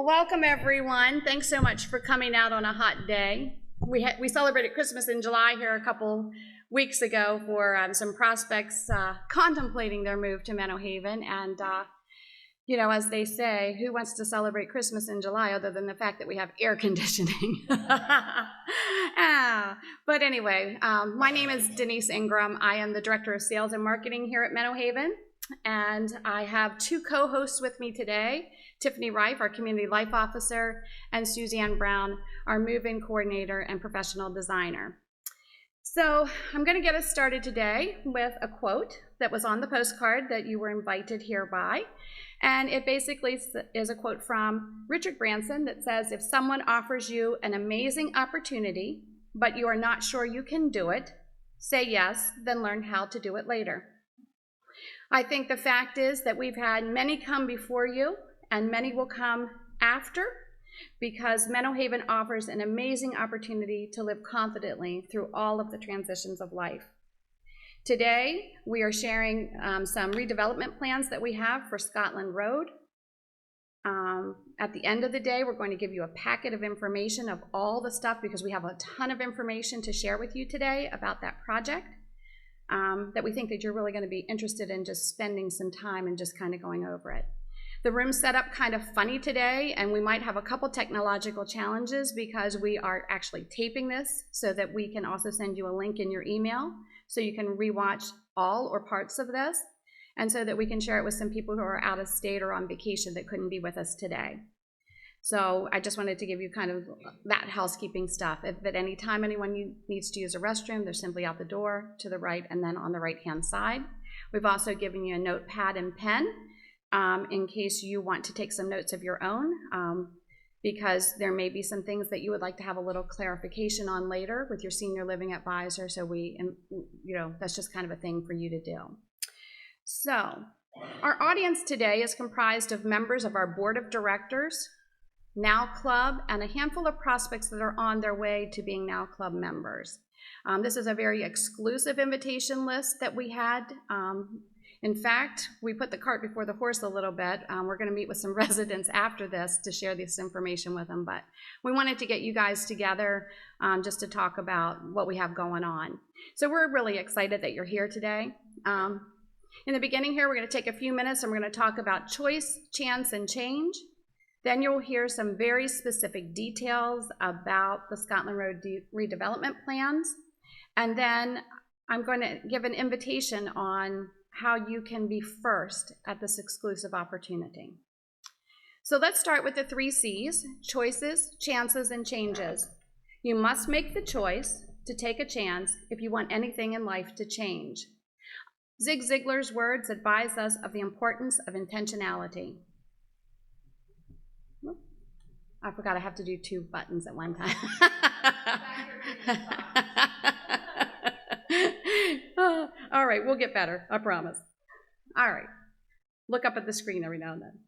Welcome everyone. Thanks so much for coming out on a hot day. We celebrated Christmas in July here a couple weeks ago for some prospects contemplating their move to Menno Haven. And, you know, as they say, who wants to celebrate Christmas in July other than the fact that we have air conditioning? But anyway, my name is Denise Ingram. I am the Director of Sales and Marketing here at Menno Haven. And I have two co-hosts with me today, Tiffany Reif, our Community Life Officer, and Suzanne Brown, our move-in coordinator and professional designer. So I'm going to get us started today with a quote that was on the postcard that you were invited here by. And it basically is a quote from Richard Branson that says, if someone offers you an amazing opportunity, but you are not sure you can do it, say yes, then learn how to do it later. I think the fact is that we've had many come before you and many will come after, because Menno Haven offers an amazing opportunity to live confidently through all of the transitions of life. Today, we are sharing some redevelopment plans that we have for Scotland Road. At the end of the day, we're going to give you a packet of information of all the stuff, because we have a ton of information to share with you today about that project. That we think that you're really going to be interested in just spending some time and just kind of going over it. The room's set up kind of funny today, and we might have a couple technological challenges because we are actually taping this so that we can also send you a link in your email so you can rewatch all or parts of this, and so that we can share it with some people who are out of state or on vacation that couldn't be with us today. So I just wanted to give you kind of that housekeeping stuff. If at any time anyone needs to use a restroom, they're simply out the door to the right and then on the right-hand side. We've also given you a notepad and pen in case you want to take some notes of your own, because there may be some things that you would like to have a little clarification on later with your senior living advisor. So that's just kind of a thing for you to do. So our audience today is comprised of members of our board of directors, Now Club, and a handful of prospects that are on their way to being Now Club members. This is a very exclusive invitation list that we had. In fact, we put the cart before the horse a little bit. We're going to meet with some residents after this to share this information with them, but we wanted to get you guys together just to talk about what we have going on. So we're really excited that you're here today. In the beginning here, we're going to take a few minutes and we're going to talk about choice, chance, and change. Then you'll hear some very specific details about the Scotland Road redevelopment plans. And then I'm going to give an invitation on how you can be first at this exclusive opportunity. So let's start with the 3 C's: choices, chances, and changes. You must make the choice to take a chance if you want anything in life to change. Zig Ziglar's words advise us of the importance of intentionality. I forgot I have to do 2 buttons at one time. All right, we'll get better, I promise. All right, look up at the screen every now and then.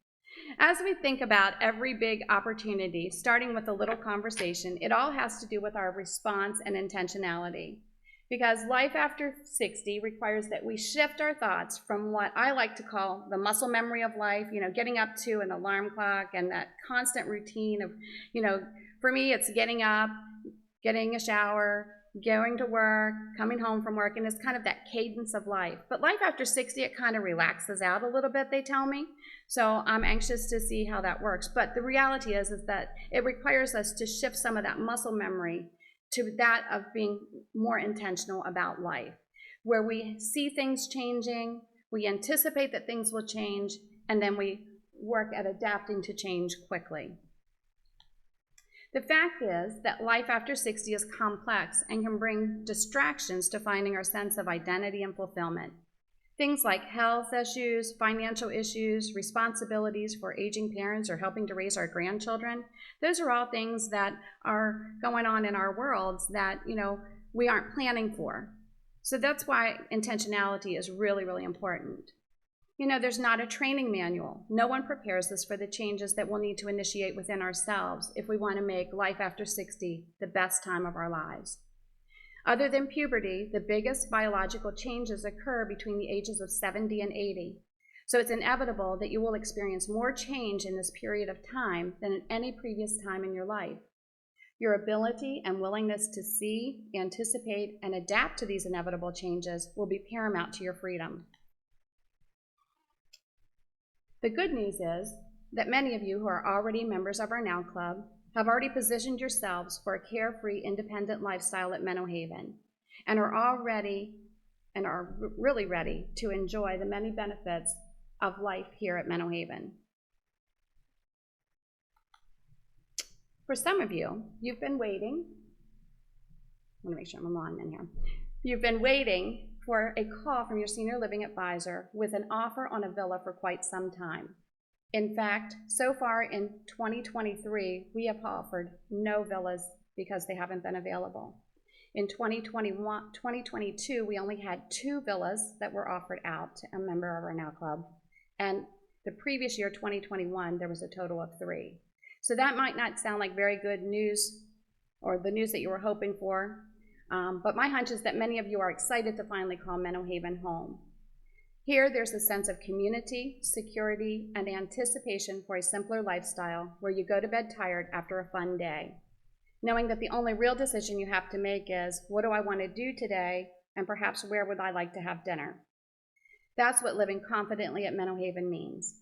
As we think about every big opportunity, starting with a little conversation, it all has to do with our response and intentionality. Because life after 60 requires that we shift our thoughts from what I like to call the muscle memory of life, getting up to an alarm clock and that constant routine of, for me, it's getting up, getting a shower, going to work, coming home from work, and it's kind of that cadence of life. But life after 60, it kind of relaxes out a little bit, they tell me. So I'm anxious to see how that works. But the reality is that it requires us to shift some of that muscle memory to that of being more intentional about life, where we see things changing, we anticipate that things will change, and then we work at adapting to change quickly. The fact is that life after 60 is complex and can bring distractions to finding our sense of identity and fulfillment. Things like health issues, financial issues, responsibilities for aging parents or helping to raise our grandchildren, those are all things that are going on in our worlds that, we aren't planning for. So that's why intentionality is really, really important. There's not a training manual. No one prepares us for the changes that we'll need to initiate within ourselves if we want to make life after 60 the best time of our lives. Other than puberty, the biggest biological changes occur between the ages of 70 and 80. So it's inevitable that you will experience more change in this period of time than at any previous time in your life. Your ability and willingness to see, anticipate, and adapt to these inevitable changes will be paramount to your freedom. The good news is that many of you who are already members of our Now Club have already positioned yourselves for a carefree, independent lifestyle at Menno Haven and are really ready to enjoy the many benefits of life here at Menno Haven. For some of you, you've been waiting. I want to make sure I'm aligned in here. You've been waiting for a call from your senior living advisor with an offer on a villa for quite some time. In fact, so far in 2023, we have offered no villas because they haven't been available. In 2022, we only had 2 villas that were offered out to a member of our Now Club. And the previous year, 2021, there was a total of 3. So that might not sound like very good news or the news that you were hoping for, but my hunch is that many of you are excited to finally call Menno Haven home. Here, there's a sense of community, security, and anticipation for a simpler lifestyle where you go to bed tired after a fun day, knowing that the only real decision you have to make is, what do I want to do today, and perhaps where would I like to have dinner? That's what living confidently at Menno Haven means.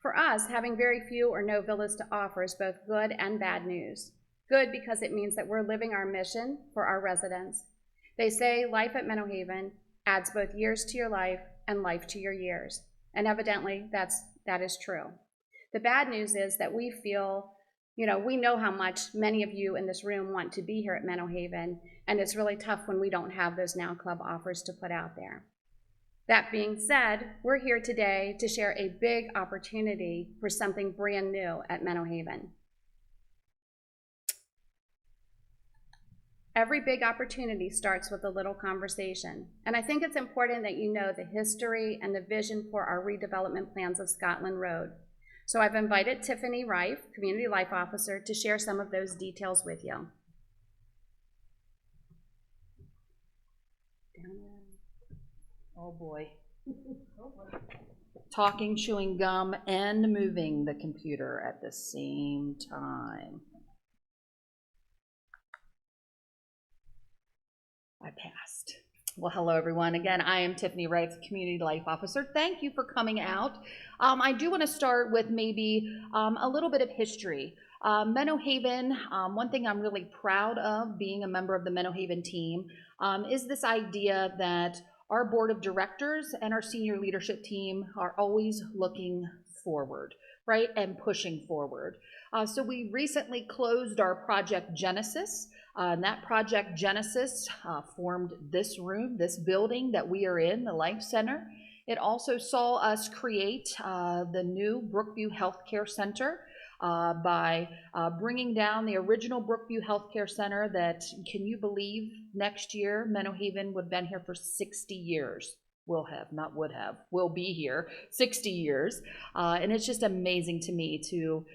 For us, having very few or no villas to offer is both good and bad news. Good because it means that we're living our mission for our residents. They say life at Menno Haven adds both years to your life and life to your years. And evidently, that is true. The bad news is that we feel, we know how much many of you in this room want to be here at Menno Haven, and it's really tough when we don't have those Now Club offers to put out there. That being said, we're here today to share a big opportunity for something brand new at Menno Haven. Every big opportunity starts with a little conversation, and I think it's important that you know the history and the vision for our redevelopment plans of Scotland Road. So I've invited Tiffany Rife, Community Life Officer, to share some of those details with you. Oh boy. Talking, chewing gum, and moving the computer at the same time. I passed. Well, hello everyone. Again, I am Tiffany Wright, Community Life Officer. Thank you for coming out. I do want to start with maybe a little bit of history. Menno Haven, one thing I'm really proud of being a member of the Menno Haven team is this idea that our board of directors and our senior leadership team are always looking forward, right, and pushing forward. So we recently closed our Project Genesis. And that Project Genesis formed this room, this building that we are in, the Life Center. It also saw us create the new Brookview Healthcare Center by bringing down the original Brookview Healthcare Center that, can you believe, next year Menno Haven would have been here for 60 years. Will be here 60 years. And it's just amazing to me to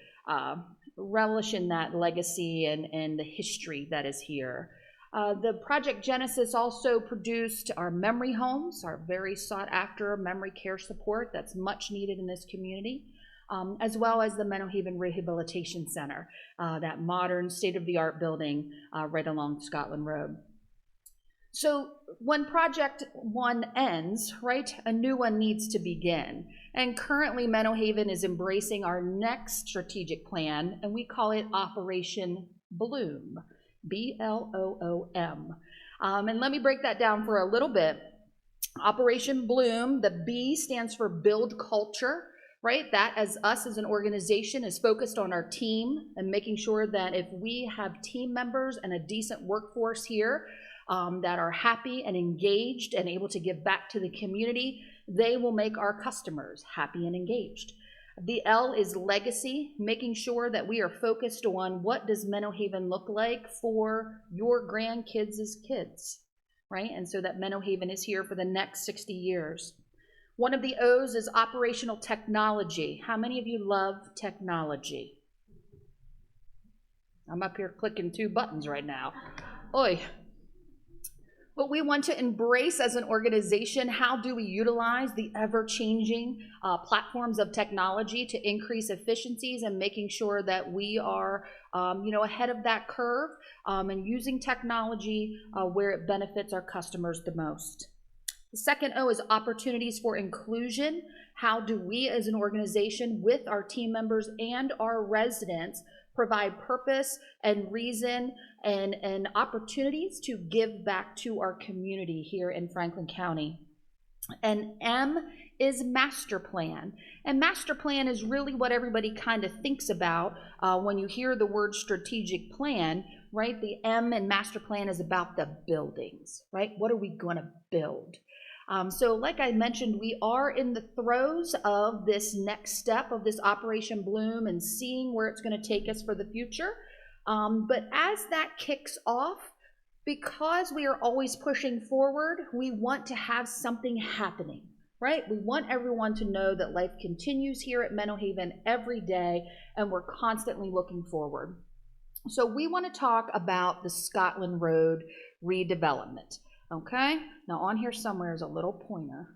relish in that legacy and the history that is here. The Project Genesis also produced our memory homes, our very sought after memory care support that's much needed in this community, as well as the Menno Haven Rehabilitation Center, that modern state-of-the-art building right along Scotland Road. So when Project 1 ends, right, a new one needs to begin. And currently Menno Haven is embracing our next strategic plan, and we call it Operation Bloom, B-L-O-O-M. And let me break that down for a little bit. Operation Bloom, the B stands for build culture, right? That as us as an organization is focused on our team and making sure that if we have team members and a decent workforce here, that are happy and engaged and able to give back to the community, they will make our customers happy and engaged. The L is legacy, making sure that we are focused on what does Menno Haven look like for your grandkids' kids, right? And so that Menno Haven is here for the next 60 years. One of the O's is operational technology. How many of you love technology? I'm up here clicking 2 buttons right now. Oi. But we want to embrace as an organization, how do we utilize the ever-changing platforms of technology to increase efficiencies and making sure that we are ahead of that curve and using technology where it benefits our customers the most. The second O is opportunities for inclusion. How do we as an organization with our team members and our residents provide purpose and reason and opportunities to give back to our community here in Franklin County? And M is master plan. And master plan is really what everybody kind of thinks about when you hear the word strategic plan, right? The M in master plan is about the buildings, right? What are we going to build? So like I mentioned, we are in the throes of this next step of this Operation Bloom and seeing where it's going to take us for the future. But as that kicks off, because we are always pushing forward, we want to have something happening, right? We want everyone to know that life continues here at Menno Haven every day, and we're constantly looking forward. So we want to talk about the Scotland Road redevelopment. Okay, now on here somewhere is a little pointer.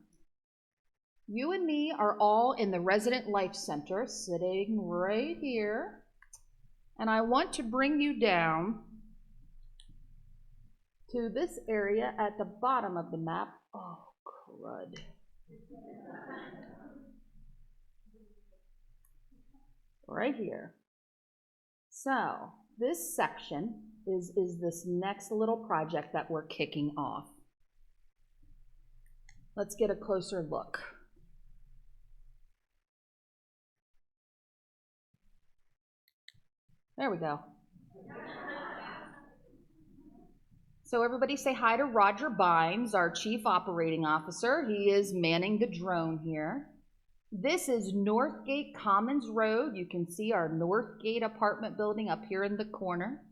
You and me are all in the Resident Life Center, sitting right here. And I want to bring you down to this area at the bottom of the map. Oh, crud. Right here. So, this section is this next little project that we're kicking off. Let's get a closer look. There we go. So everybody say hi to Roger Bynes, our Chief Operating Officer. He is manning the drone here. This is Northgate Commons Road. You can see our Northgate apartment building up here in the corner.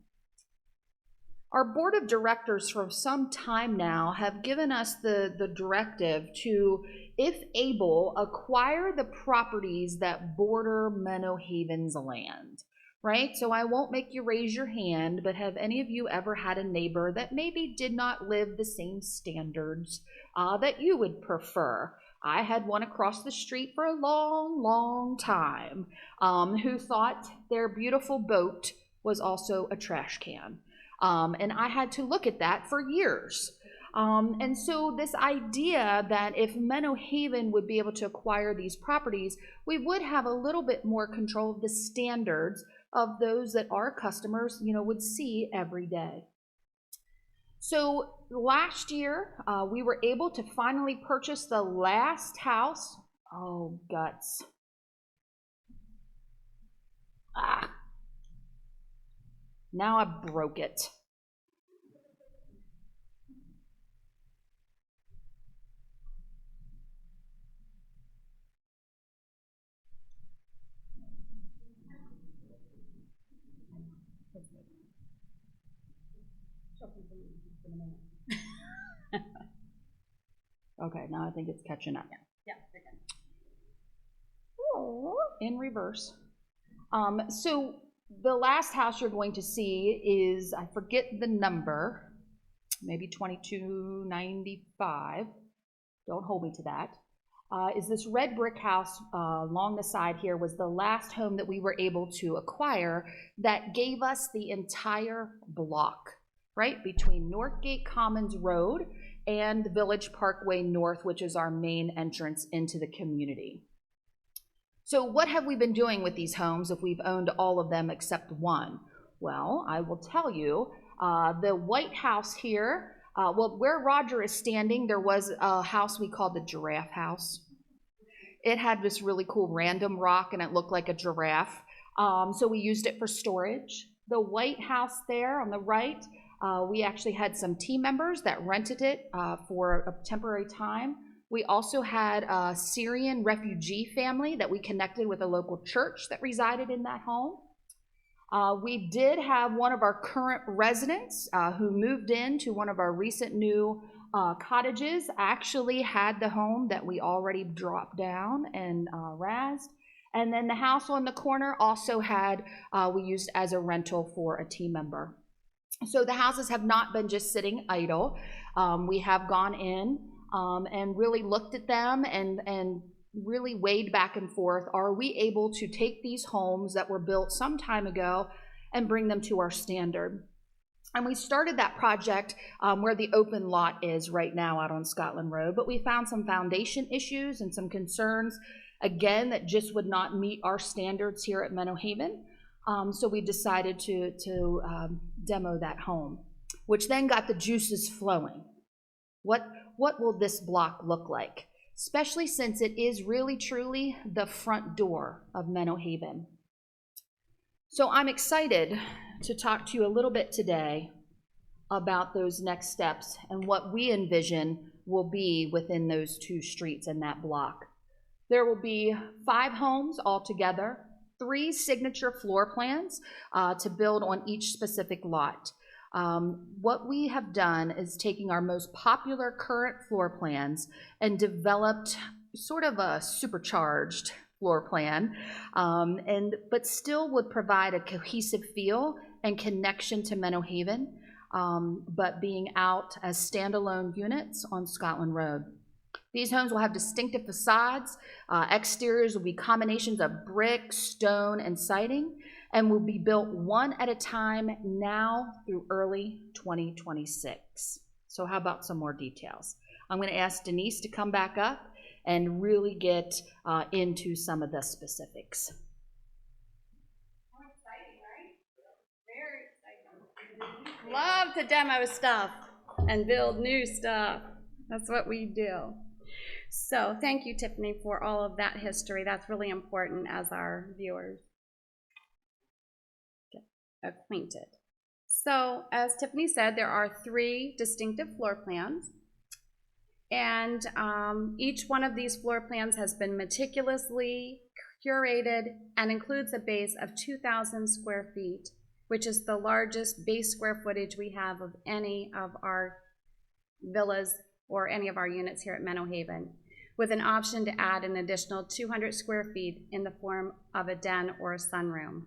Our board of directors for some time now have given us the directive to, if able, acquire the properties that border Menno Haven's land, right? So I won't make you raise your hand, but have any of you ever had a neighbor that maybe did not live the same standards that you would prefer? I had one across the street for a long, long time who thought their beautiful boat was also a trash can. And I had to look at that for years. And so this idea that if Menno Haven would be able to acquire these properties, we would have a little bit more control of the standards of those that our customers, would see every day. So last year, we were able to finally purchase the last house. Oh, guts. Now I broke it. Okay, now I think it's catching up. Yeah. In reverse. So the last house you're going to see is, I forget the number, maybe 2295. Don't hold me to that. Is this red brick house along the side here was the last home that we were able to acquire that gave us the entire block, right, between Northgate Commons Road and the Village Parkway North, which is our main entrance into the community. So what have we been doing with these homes if we've owned all of them except one? Well, I will tell you, the white house here, where Roger is standing, there was a house we called the Giraffe House. It had this really cool random rock and it looked like a giraffe. So we used it for storage. The white house there on the right, we actually had some team members that rented it for a temporary time. We also had a Syrian refugee family that we connected with a local church that resided in that home. We did have one of our current residents who moved into one of our recent new cottages, actually had the home that we already dropped down and razzed. And then the house on the corner also had, we used as a rental for a team member. So the houses have not been just sitting idle. We have gone in and really looked at them and really weighed back and forth. Are we able to take these homes that were built some time ago and bring them to our standard? And we started that project where the open lot is right now out on Scotland Road, but we found some foundation issues and some concerns, again, that just would not meet our standards here at Menno Haven. So we decided to demo that home, which then got the juices flowing. What will this block look like? Especially since it is really truly the front door of Menno Haven. So I'm excited to talk to you a little bit today about those next steps and what we envision will be within those 2 streets in that block. There will be 5 homes altogether, 3 signature floor plans to build on each specific lot. What we have done is taking our most popular current floor plans and developed sort of a supercharged floor plan, but still would provide a cohesive feel and connection to Menno Haven, but being out as standalone units on Scotland Road. These homes will have distinctive facades. Exteriors will be combinations of brick, stone, and siding, and will be built one at a time now through early 2026. So how about some more details? I'm going to ask Denise to come back up and really get into some of the specifics. How exciting, right? Very exciting. Love to demo stuff and build new stuff. That's what we do. So thank you, Tiffany, for all of that history. That's really important as our viewers get acquainted. So as Tiffany said, there are 3 distinctive floor plans. And each one of these floor plans has been meticulously curated and includes a base of 2,000 square feet, which is the largest base square footage we have of any of our villas or any of our units here at Menno Haven, with an option to add an additional 200 square feet in the form of a den or a sunroom.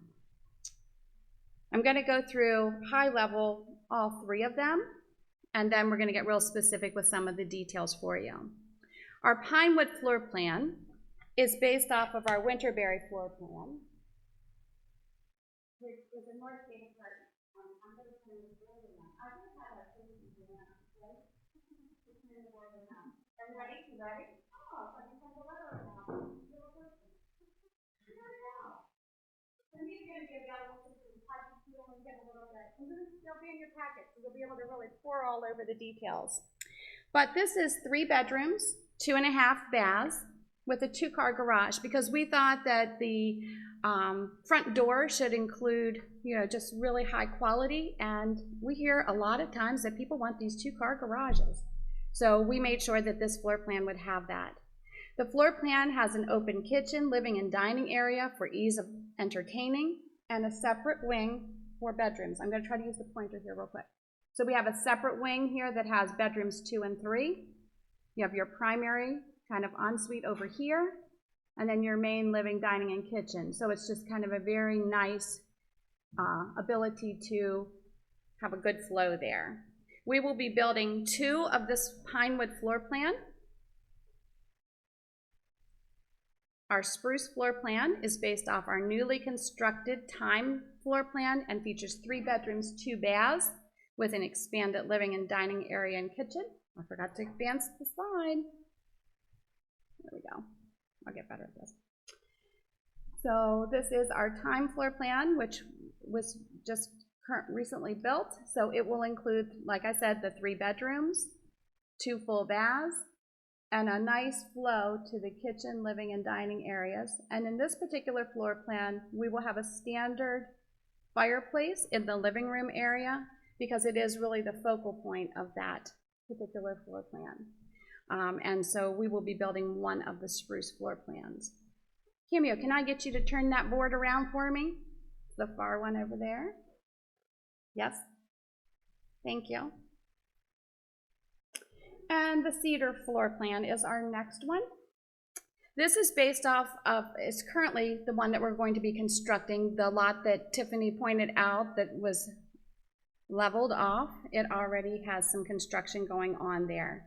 I'm going to go through high level all 3 of them, and then we're going to get real specific with some of the details for you. Our Pinewood floor plan is based off of our Winterberry floor plan, which is a north gate apartment. I'm going to turn the board around. I just have our safety around, right? Turn the board around. Everybody, you ready? Oh, I can turn the letter around. Little person. Here we go. And these are going to be available to you. Get a little bit. And they'll be in your packet, so you'll be able to really pour all over the details. But this is 3 bedrooms, 2.5 baths, with a 2-car garage, because we thought that the front door should include, just really high quality, and we hear a lot of times that people want these 2-car garages. So we made sure that this floor plan would have that. The floor plan has an open kitchen, living and dining area for ease of entertaining, and a separate wing for bedrooms. I'm going to try to use the pointer here real quick. So we have a separate wing here that has bedrooms 2 and 3. You have your primary kind of ensuite over here, and then your main living, dining, and kitchen. So it's just kind of a very nice ability to have a good flow there. We will be building 2 of this Pinewood floor plan. Our spruce floor plan is based off our newly constructed Time floor plan and features 3 bedrooms, 2 baths, with an expanded living and dining area and kitchen. I forgot to advance the slide. There we go. I'll get better at this. So this is our Time floor plan, which was just recently built. So it will include, like I said, the 3 bedrooms, 2 full baths, and a nice flow to the kitchen, living, and dining areas. And in this particular floor plan, we will have a standard fireplace in the living room area, because it is really the focal point of that particular floor plan. And so we will be building 1 of the spruce floor plans. Cameo, can I get you to turn that board around for me? The far one over there. Yes? Thank you. And the cedar floor plan is our next one. This is based off of, it's currently the one that we're going to be constructing, the lot that Tiffany pointed out that was leveled off. It already has some construction going on there.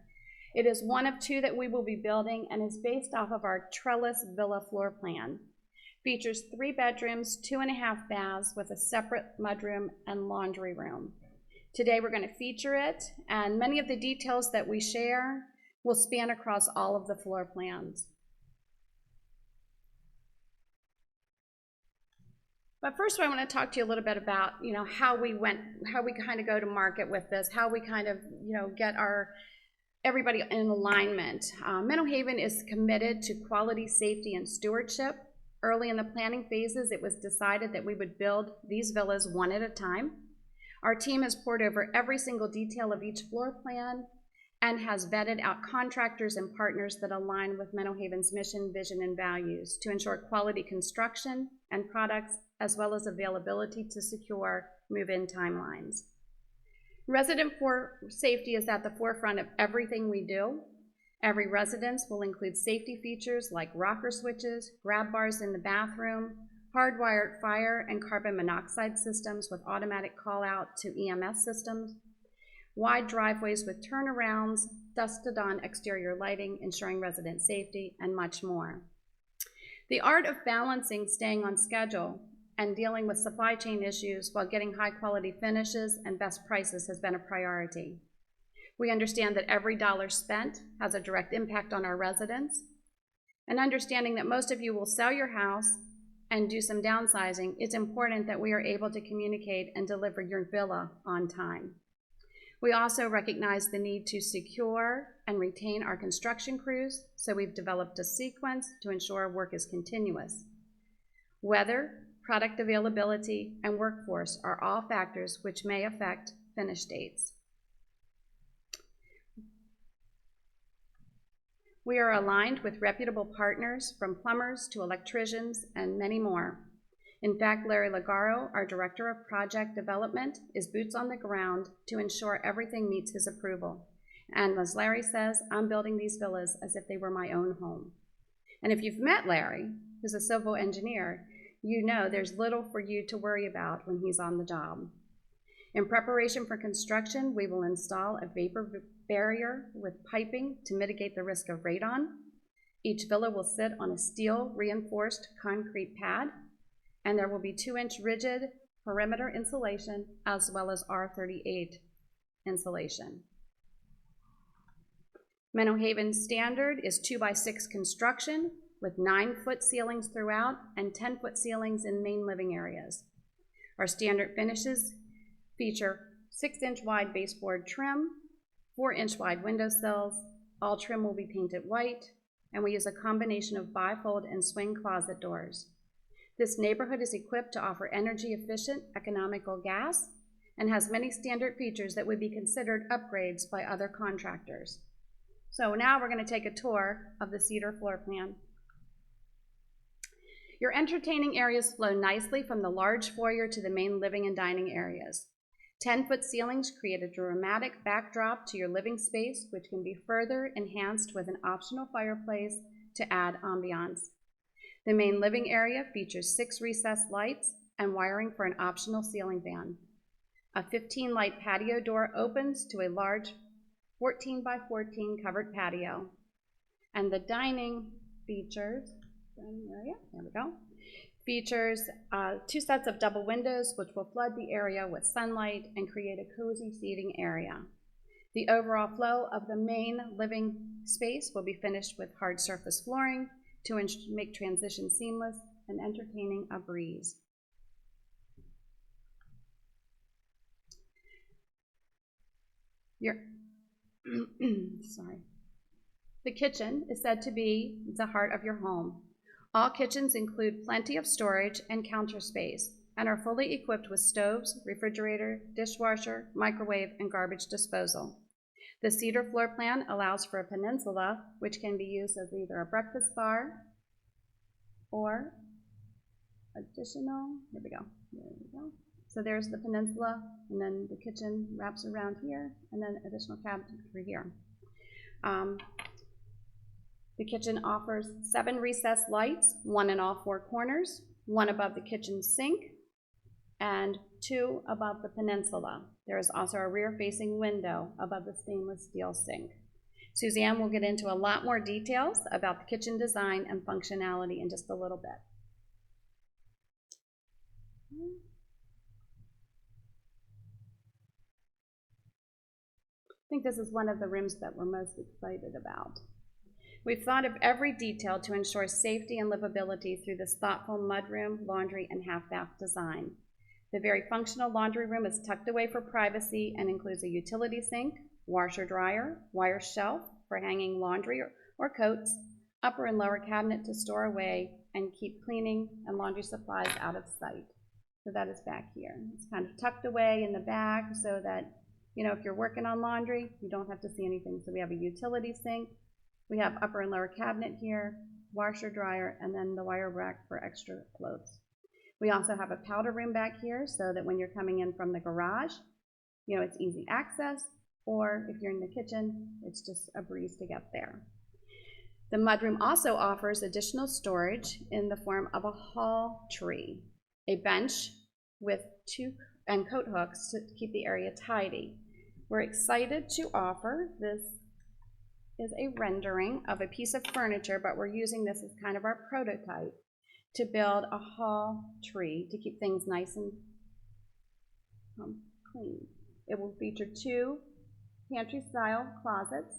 It is one of two that we will be building and is based off of our trellis villa floor plan. Features 3 bedrooms, 2.5 baths with a separate mudroom and laundry room. Today we're going to feature it, and many of the details that we share will span across all of the floor plans. But first I want to talk to you a little bit about, how we kind of go to market with this, how we kind of, get everybody in alignment. Menno Haven is committed to quality, safety, and stewardship. Early in the planning phases, it was decided that we would build these villas one at a time. Our team has pored over every single detail of each floor plan and has vetted out contractors and partners that align with Menno Haven's mission, vision, and values to ensure quality construction and products, as well as availability to secure move-in timelines. Resident safety is at the forefront of everything we do. Every residence will include safety features like rocker switches, grab bars in the bathroom, hardwired fire and carbon monoxide systems with automatic call-out to EMS systems, wide driveways with turnarounds, dusk-to-dawn exterior lighting, ensuring resident safety, and much more. The art of balancing staying on schedule and dealing with supply chain issues while getting high-quality finishes and best prices has been a priority. We understand that every dollar spent has a direct impact on our residents, and understanding that most of you will sell your house and do some downsizing, it's important that we are able to communicate and deliver your villa on time. We also recognize the need to secure and retain our construction crews, so we've developed a sequence to ensure work is continuous. Weather, product availability, and workforce are all factors which may affect finish dates. We are aligned with reputable partners, from plumbers to electricians and many more. In fact, Larry Lagaro, our Director of Project Development, is boots on the ground to ensure everything meets his approval. And as Larry says, I'm building these villas as if they were my own home. And if you've met Larry, who's a civil engineer, you know there's little for you to worry about when he's on the job. In preparation for construction, we will install a vapor barrier with piping to mitigate the risk of radon. Each villa will sit on a steel reinforced concrete pad, and there will be 2-inch rigid perimeter insulation as well as R38 insulation. Menno Haven's standard is 2x6 construction with 9-foot ceilings throughout and 10-foot ceilings in main living areas. Our standard finishes feature 6-inch wide baseboard trim, 4-inch wide windowsills. All trim will be painted white, and we use a combination of bifold and swing closet doors. This neighborhood is equipped to offer energy-efficient, economical gas and has many standard features that would be considered upgrades by other contractors. So now we're going to take a tour of the cedar floor plan. Your entertaining areas flow nicely from the large foyer to the main living and dining areas. 10-foot ceilings create a dramatic backdrop to your living space, which can be further enhanced with an optional fireplace to add ambiance. The main living area features 6 recessed lights and wiring for an optional ceiling fan. A 15-light patio door opens to a large 14 by 14 covered patio. And the dining features, features 2 sets of double windows which will flood the area with sunlight and create a cozy seating area. The overall flow of the main living space will be finished with hard surface flooring to make transition seamless and entertaining a breeze. The kitchen is said to be the heart of your home. All kitchens include plenty of storage and counter space and are fully equipped with stoves, refrigerator, dishwasher, microwave, and garbage disposal. The cedar floor plan allows for a peninsula, which can be used as either a breakfast bar or additional, there we go. So there's the peninsula, and then the kitchen wraps around here, and then additional cabinetry here. The kitchen offers 7 recessed lights, 1 in all 4 corners, 1 above the kitchen sink, and 2 above the peninsula. There is also a rear-facing window above the stainless steel sink. Suzanne will get into a lot more details about the kitchen design and functionality in just a little bit. I think this is one of the rooms that we're most excited about. We've thought of every detail to ensure safety and livability through this thoughtful mudroom, laundry, and half-bath design. The very functional laundry room is tucked away for privacy and includes a utility sink, washer-dryer, wire shelf for hanging laundry or coats, upper and lower cabinet to store away and keep cleaning and laundry supplies out of sight. So that is back here. It's kind of tucked away in the back so that, you know, if you're working on laundry, you don't have to see anything. So we have a utility sink, we have upper and lower cabinet here, washer, dryer, and then the wire rack for extra clothes. We also have a powder room back here so that when you're coming in from the garage, you know, it's easy access, or if you're in the kitchen, it's just a breeze to get there. The mudroom also offers additional storage in the form of a hall tree, a bench with 2 and coat hooks to keep the area tidy. We're excited to offer, this is a rendering of a piece of furniture, but we're using this as kind of our prototype to build a hall tree to keep things nice and clean. It will feature 2 pantry-style closets,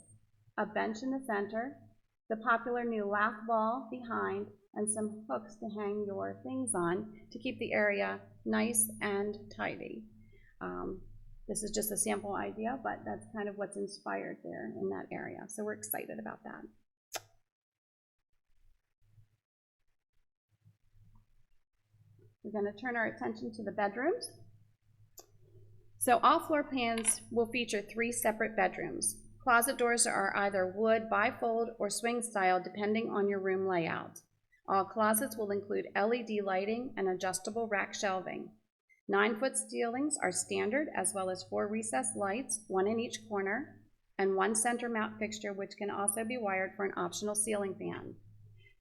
a bench in the center, the popular new lath wall behind, and some hooks to hang your things on to keep the area nice and tidy. This is just a sample idea, but that's kind of what's inspired there in that area. So we're excited about that. We're going to turn our attention to the bedrooms. So all floor plans will feature 3 separate bedrooms. Closet doors are either wood, bifold, or swing style depending on your room layout. All closets will include LED lighting and adjustable rack shelving. 9-foot ceilings are standard, as well as 4 recessed lights, 1 in each corner, and 1 center mount fixture, which can also be wired for an optional ceiling fan.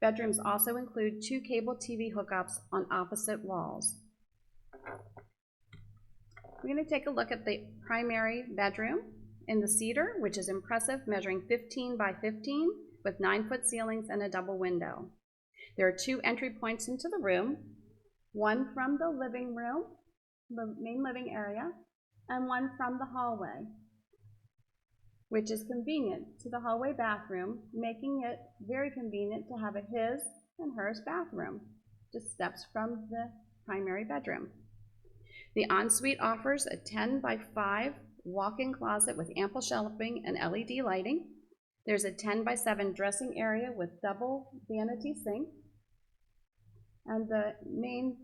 Bedrooms also include 2 cable TV hookups on opposite walls. We're going to take a look at the primary bedroom in the cedar, which is impressive, measuring 15 by 15 with 9-foot ceilings and a double window. There are 2 entry points into the room, one from the living room, the main living area, and one from the hallway, which is convenient to the hallway bathroom, making it very convenient to have a his and hers bathroom, just steps from the primary bedroom. The ensuite offers a 10 by 5 walk-in closet with ample shelving and LED lighting. There's a 10 by 7 dressing area with double vanity sink, and the main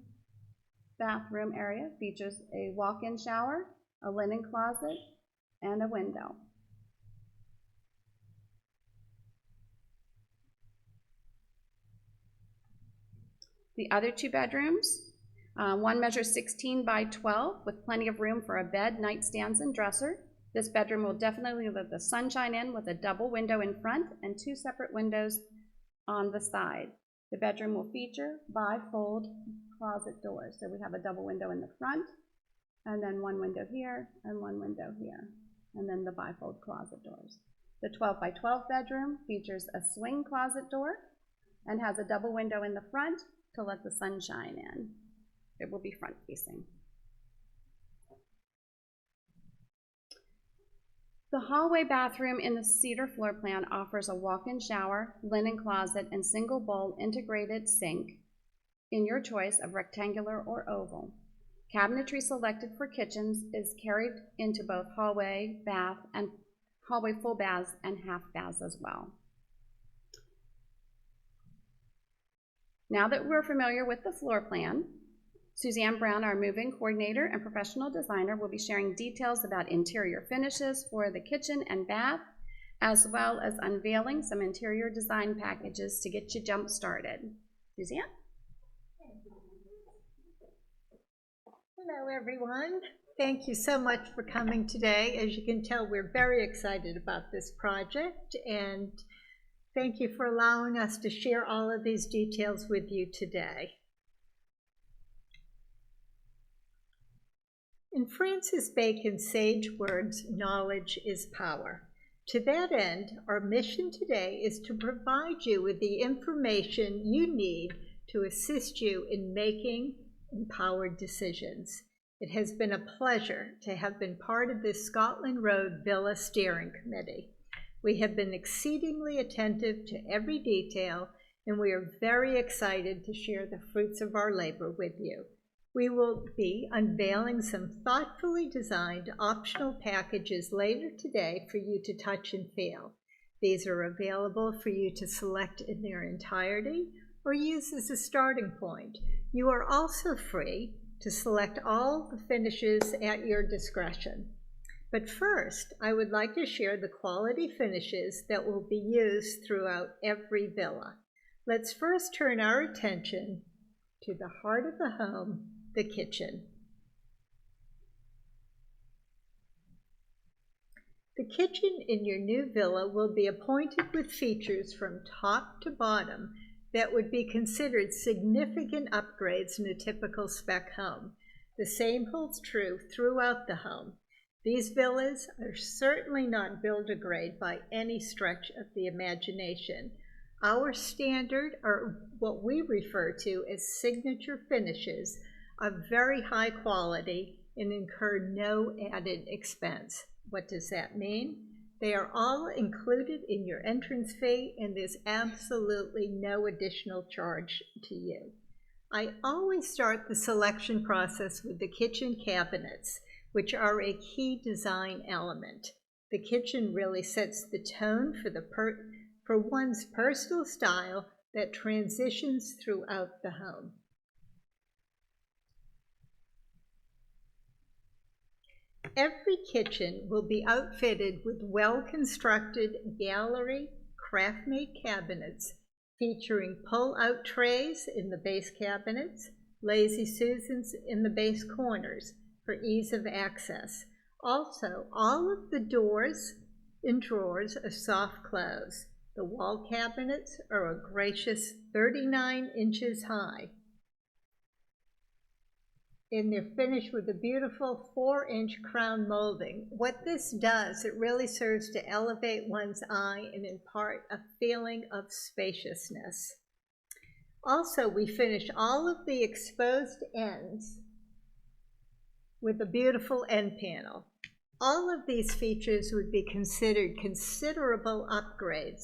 bathroom area features a walk-in shower, a linen closet, and a window. The other 2 bedrooms, one measures 16 by 12 with plenty of room for a bed, nightstands, and dresser. This bedroom will definitely let the sunshine in with a double window in front and 2 separate windows on the side. The bedroom will feature bifold closet doors. So we have a double window in the front, and then 1 window here, and 1 window here, and then the bifold closet doors. The 12 by 12 bedroom features a swing closet door and has a double window in the front to let the sunshine in. It will be front facing. The hallway bathroom in the cedar floor plan offers a walk-in shower, linen closet, and single bowl integrated sink in your choice of rectangular or oval. Cabinetry selected for kitchens is carried into both hallway bath and hallway full baths and half baths as well. Now that we're familiar with the floor plan, Suzanne Brown, our move-in coordinator and professional designer, will be sharing details about interior finishes for the kitchen and bath, as well as unveiling some interior design packages to get you jump-started. Suzanne? Hello, everyone. Thank you so much for coming today. As you can tell, we're very excited about this project, and thank you for allowing us to share all of these details with you today. In Francis Bacon's sage words, knowledge is power. To that end, our mission today is to provide you with the information you need to assist you in making empowered decisions. It has been a pleasure to have been part of this Scotland Road Villa Steering Committee. We have been exceedingly attentive to every detail, and we are very excited to share the fruits of our labor with you. We will be unveiling some thoughtfully designed optional packages later today for you to touch and feel. These are available for you to select in their entirety or use as a starting point. You are also free to select all the finishes at your discretion. But first, I would like to share the quality finishes that will be used throughout every villa. Let's first turn our attention to the heart of the home, the kitchen. The kitchen in your new villa will be appointed with features from top to bottom that would be considered significant upgrades in a typical spec home. The same holds true throughout the home. These villas are certainly not builder-grade by any stretch of the imagination. Our standard are what we refer to as signature finishes of very high quality and incur no added expense. What does that mean? They are all included in your entrance fee, and there's absolutely no additional charge to you. I always start the selection process with the kitchen cabinets, which are a key design element. The kitchen really sets the tone for one's personal style that transitions throughout the home. Every kitchen will be outfitted with well-constructed gallery craft-made cabinets featuring pull-out trays in the base cabinets, lazy Susans in the base corners for ease of access. Also, all of the doors and drawers are soft close. The wall cabinets are a gracious 39 inches high, and they're finished with a beautiful 4-inch crown molding. What this does, it really serves to elevate one's eye and impart a feeling of spaciousness. Also, we finish all of the exposed ends with a beautiful end panel. All of these features would be considered considerable upgrades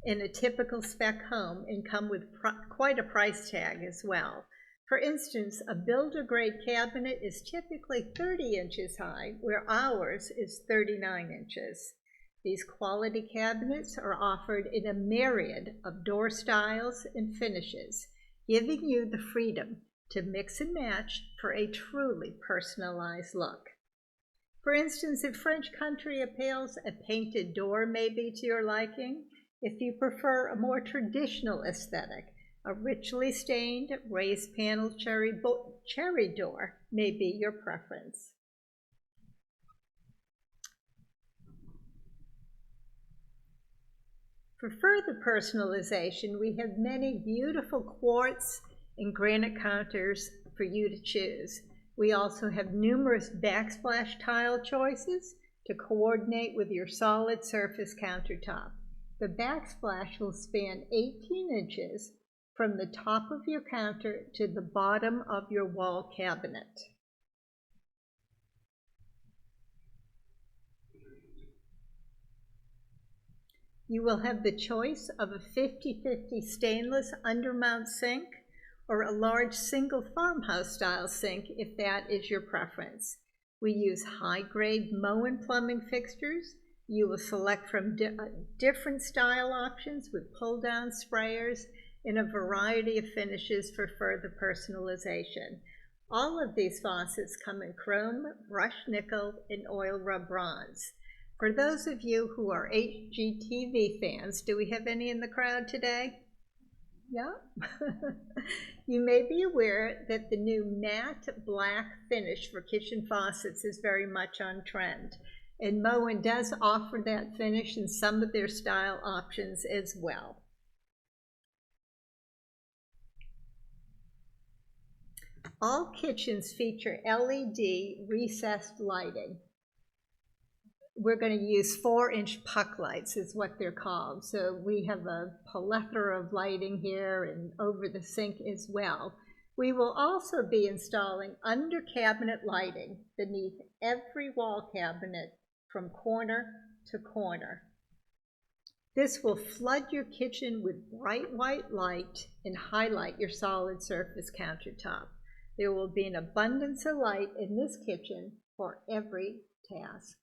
in a typical spec home and come with quite a price tag as well. For instance, a builder-grade cabinet is typically 30 inches high, where ours is 39 inches. These quality cabinets are offered in a myriad of door styles and finishes, giving you the freedom to mix and match for a truly personalized look. For instance, if French country appeals, a painted door may be to your liking. If you prefer a more traditional aesthetic, a richly stained raised panel cherry door may be your preference. For further personalization, we have many beautiful quartz and granite counters for you to choose. We also have numerous backsplash tile choices to coordinate with your solid surface countertop. The backsplash will span 18 inches from the top of your counter to the bottom of your wall cabinet. You will have the choice of a 50/50 stainless undermount sink or a large single farmhouse style sink if that is your preference. We use high-grade Moen plumbing fixtures. You will select from different style options with pull-down sprayers in a variety of finishes for further personalization. All of these faucets come in chrome, brushed nickel, and oil rub bronze. For those of you who are HGTV fans, do we have any in the crowd today? Yeah. You may be aware that the new matte black finish for kitchen faucets is very much on trend, and Moen does offer that finish in some of their style options as well. All kitchens feature LED recessed lighting. We're going to use 4-inch puck lights is what they're called. So we have a plethora of lighting here and over the sink as well. We will also be installing under cabinet lighting beneath every wall cabinet from corner to corner. This will flood your kitchen with bright white light and highlight your solid surface countertop. There will be an abundance of light in this kitchen for every task.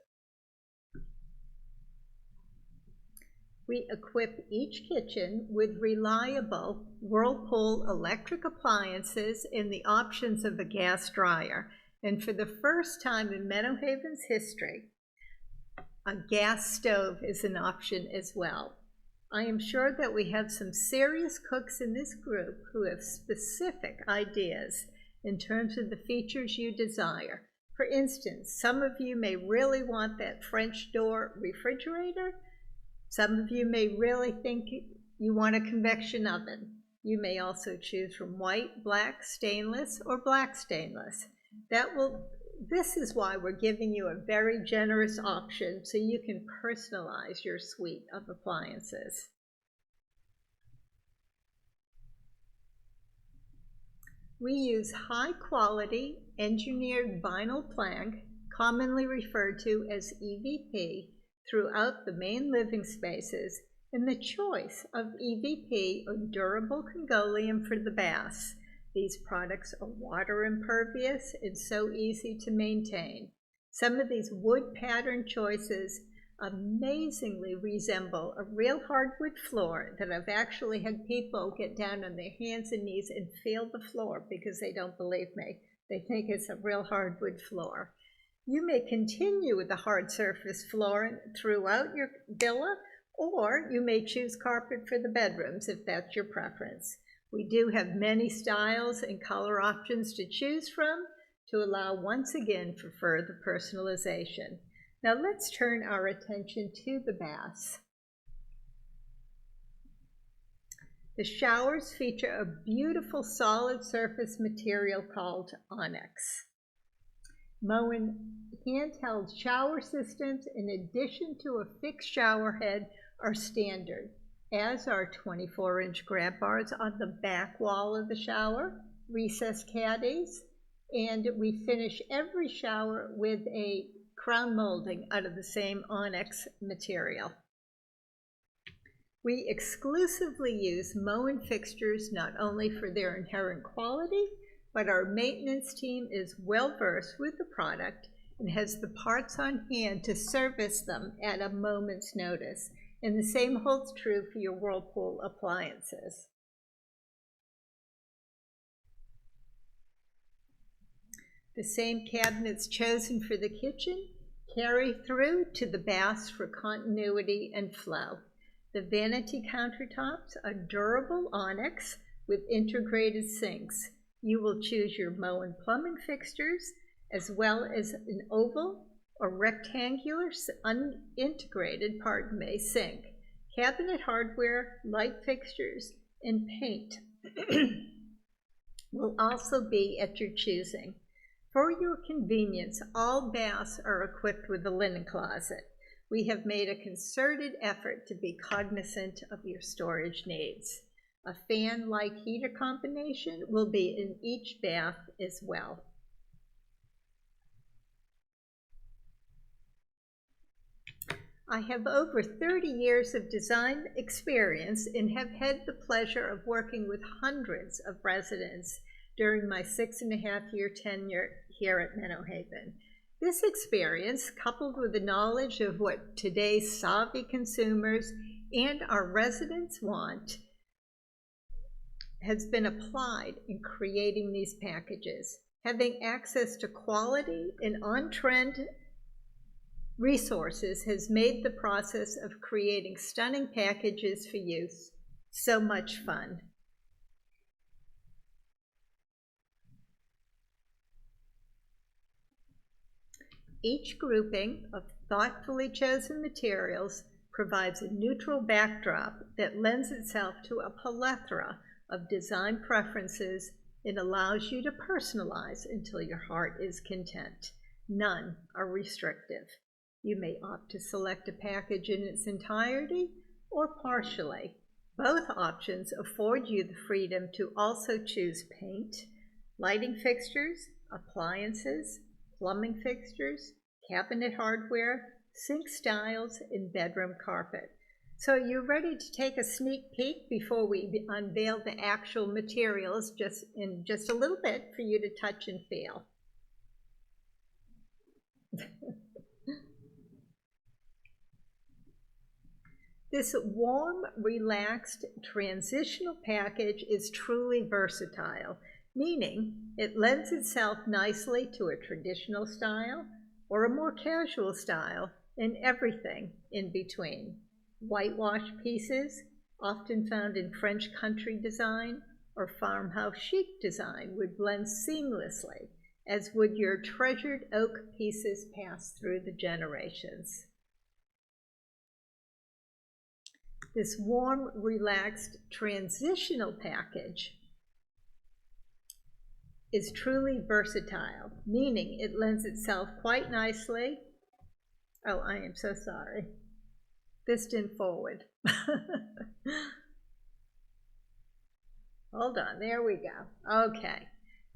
We equip each kitchen with reliable Whirlpool electric appliances and the options of a gas dryer. And for the first time in Menno Haven's history, a gas stove is an option as well. I am sure that we have some serious cooks in this group who have specific ideas in terms of the features you desire. For instance, some of you may really want that French door refrigerator. Some of you may really think you want a convection oven. You may also choose from white, black, stainless, or black stainless. This is why we're giving you a very generous option so you can personalize your suite of appliances. We use high-quality engineered vinyl plank, commonly referred to as EVP, throughout the main living spaces, and the choice of EVP or durable Congolium for the baths. These products are water impervious and so easy to maintain. Some of these wood pattern choices amazingly resemble a real hardwood floor that I've actually had people get down on their hands and knees and feel the floor because they don't believe me. They think it's a real hardwood floor. You may continue with the hard surface flooring throughout your villa, or you may choose carpet for the bedrooms if that's your preference. We do have many styles and color options to choose from to allow once again for further personalization. Now let's turn our attention to the baths. The showers feature a beautiful solid surface material called onyx. Moen handheld shower systems, in addition to a fixed shower head, are standard, as are 24-inch grab bars on the back wall of the shower, recessed caddies, and we finish every shower with a crown molding out of the same onyx material. We exclusively use Moen fixtures not only for their inherent quality, but our maintenance team is well versed with the product and has the parts on hand to service them at a moment's notice. And the same holds true for your Whirlpool appliances. The same cabinets chosen for the kitchen carry through to the baths for continuity and flow. The vanity countertops are durable onyx with integrated sinks. You will choose your Moen plumbing fixtures as well as an oval or rectangular unintegrated, sink, cabinet hardware, light fixtures, and paint will also be at your choosing. For your convenience, all baths are equipped with a linen closet. We have made a concerted effort to be cognizant of your storage needs. A fan-like heater combination will be in each bath as well. I have over 30 years of design experience and have had the pleasure of working with hundreds of residents during my 6.5-year tenure here at Menno Haven. This experience, coupled with the knowledge of what today's savvy consumers and our residents want, has been applied in creating these packages. Having access to quality and on-trend resources has made the process of creating stunning packages for use so much fun. Each grouping of thoughtfully chosen materials provides a neutral backdrop that lends itself to a plethora of design preferences It allows you to personalize until your heart is content. None are restrictive. You may opt to select a package in its entirety or partially. Both options afford you the freedom to also choose paint, lighting fixtures, appliances, plumbing fixtures, cabinet hardware, sink styles, and bedroom carpet. So you're ready to take a sneak peek before we unveil the actual materials in just a little bit for you to touch and feel. This warm, relaxed, transitional package is truly versatile, meaning it lends itself nicely to a traditional style or a more casual style and everything in between. Whitewash pieces, often found in French country design or farmhouse chic design, would blend seamlessly, as would your treasured oak pieces pass through the generations. This warm, relaxed, transitional package is truly versatile, meaning it lends itself quite nicely. Oh, I am so sorry. This didn't forward. Hold on, there we go. Okay.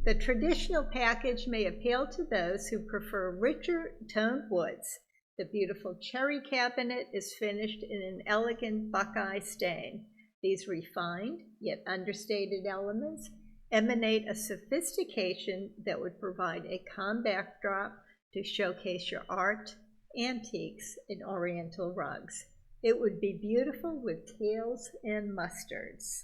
The traditional package may appeal to those who prefer richer toned woods. The beautiful cherry cabinet is finished in an elegant buckeye stain. These refined, yet understated elements emanate a sophistication that would provide a calm backdrop to showcase your art, antiques, and oriental rugs. It would be beautiful with teals and mustards.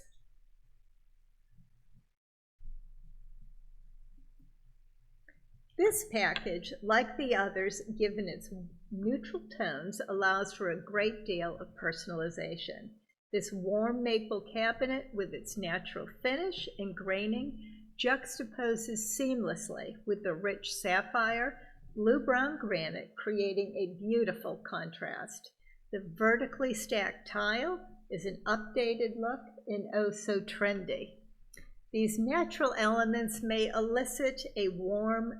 This package, like the others, given its neutral tones, allows for a great deal of personalization. This warm maple cabinet, with its natural finish and graining, juxtaposes seamlessly with the rich sapphire, blue-brown granite, creating a beautiful contrast. The vertically stacked tile is an updated look and oh so trendy. These natural elements may elicit a warm,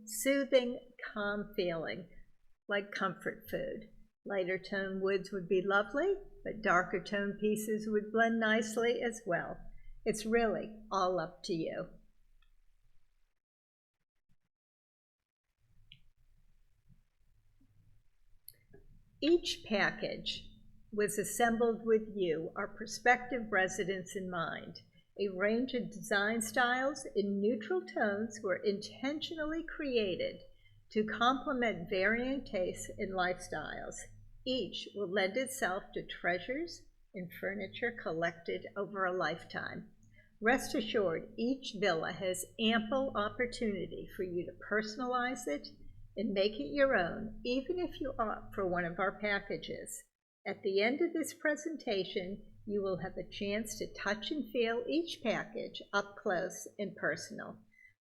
soothing, calm feeling, like comfort food. Lighter tone woods would be lovely, but darker tone pieces would blend nicely as well. It's really all up to you. Each package was assembled with you, our prospective residents, in mind. A range of design styles in neutral tones were intentionally created to complement varying tastes and lifestyles. Each will lend itself to treasures and furniture collected over a lifetime. Rest assured, each villa has ample opportunity for you to personalize it and make it your own, even if you opt for one of our packages. At the end of this presentation, you will have a chance to touch and feel each package up close and personal.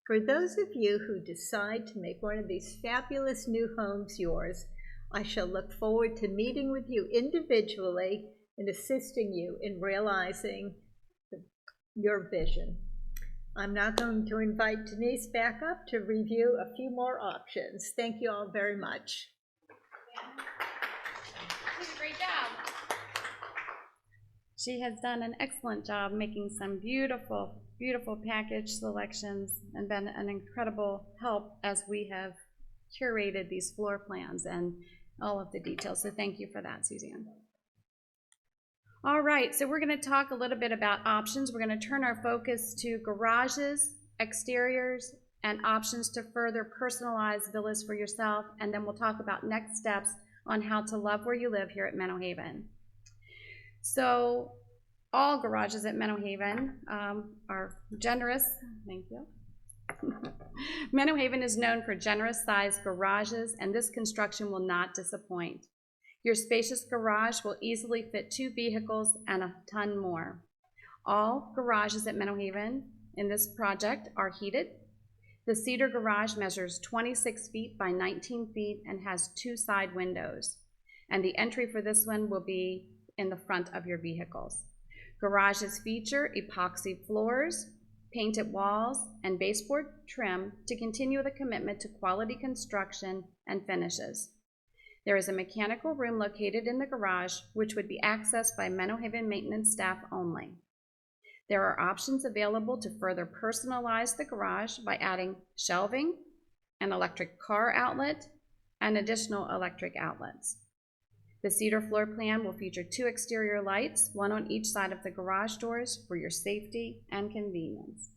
For those of you who decide to make one of these fabulous new homes yours, I shall look forward to meeting with you individually and assisting you in realizing your vision. I'm now going to invite Denise back up to review a few more options. Thank you all very much. You did a great job. She has done an excellent job making some beautiful, beautiful package selections and been an incredible help as we have curated these floor plans and all of the details. So thank you for that, Suzanne. All right, so we're going to talk a little bit about options. We're going to turn our focus to garages, exteriors, and options to further personalize villas for yourself, and then we'll talk about next steps on how to love where you live here at Menno Haven. So all garages at Menno Haven are generous. Thank you. Menno Haven is known for generous sized garages, and this construction will not disappoint. Your spacious garage will easily fit 2 vehicles and a ton more. All garages at Menno Haven in this project are heated. The cedar garage measures 26 feet by 19 feet and has 2 side windows. And the entry for this one will be in the front of your vehicles. Garages feature epoxy floors, painted walls, and baseboard trim to continue the commitment to quality construction and finishes. There is a mechanical room located in the garage, which would be accessed by Menno Haven maintenance staff only. There are options available to further personalize the garage by adding shelving, an electric car outlet, and additional electric outlets. The cedar floor plan will feature 2 exterior lights, 1 on each side of the garage doors for your safety and convenience.